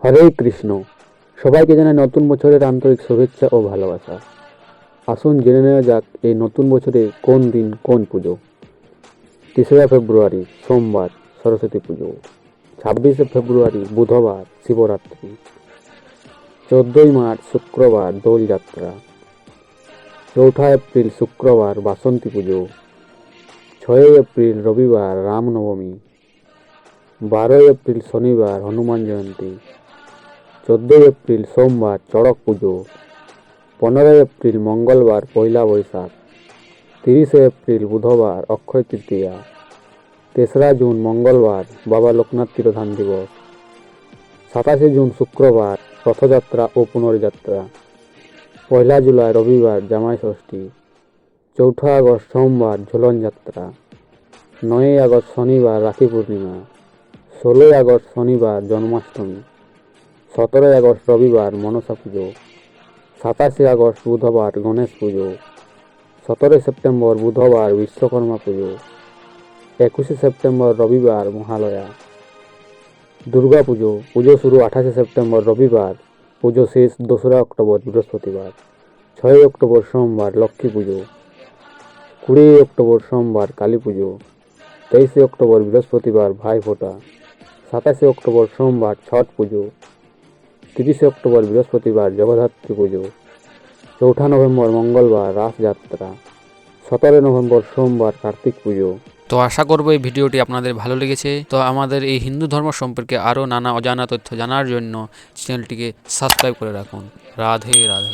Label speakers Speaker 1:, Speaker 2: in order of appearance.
Speaker 1: হরে কৃষ্ণ। সবাইকে জানাই নতুন বছরের আন্তরিক শুভেচ্ছা ও ভালোবাসা। আসুন জেনে নেওয়া যাক এই নতুন বছরে কোন দিন কোন পুজো। 3রা ফেব্রুয়ারি সোমবার সরস্বতী পুজো, 26শে ফেব্রুয়ারি বুধবার শিবরাত্রি, 14ই মার্চ শুক্রবার দোলযাত্রা, 4ঠা এপ্রিল শুক্রবার বাসন্তী পুজো, 6ই এপ্রিল রবিবার রামনবমী, 12ই এপ্রিল শনিবার হনুমান জয়ন্তী, 14ই এপ্রিল সোমবার চড়ক পুজো, 15ই এপ্রিল মঙ্গলবার পয়লা বৈশাখ, 30শে এপ্রিল বুধবার অক্ষয় তৃতীয়া, 3রা জুন মঙ্গলবার বাবা লোকনাথ তিরোধান দিবস, 27শে জুন শুক্রবার রথযাত্রা ও পুনর্যাত্রা, 1লা জুলাই রবিবার জামাই ষষ্ঠী, 4ঠা আগস্ট সোমবার ঝুলন যাত্রা, 9ই আগস্ট শনিবার রাখি পূর্ণিমা, 16ই আগস্ট শনিবার জন্মাষ্টমী, 17ই আগস্ট রবিবার মনসা পুজো, 27শে আগস্ট বুধবার গণেশ পুজো, 17ই সেপ্টেম্বর বুধবার বিশ্বকর্মা পুজো, 21শে সেপ্টেম্বর রবিবার মহালয়া, দুর্গা পুজো। পুজো শুরু 28শে সেপ্টেম্বর রবিবার, পুজো শেষ 2রা অক্টোবর বৃহস্পতিবার, 6ই অক্টোবর সোমবার লক্ষ্মী পুজো, 20ই অক্টোবর সোমবার কালী পুজো, 23শে অক্টোবর বৃহস্পতিবার ভাইফোঁটা, 27শে অক্টোবর সোমবার ছট পুজো, 30শে অক্টোবর বৃহস্পতিবার জগদ্ধাত্রী পুজো, 4ঠা নভেম্বর মঙ্গলবার রাসযাত্রা, 17 নভেম্বর সোমবার কার্তিক পুজো।
Speaker 2: তো আশা করবো এই ভিডিওটি আপনাদের ভালো লেগেছে। তো আমাদের এই হিন্দু ধর্ম সম্পর্কে আরও নানা অজানা তথ্য জানার জন্য চ্যানেলটিকে সাবস্ক্রাইব করে রাখুন। রাধে রাধে।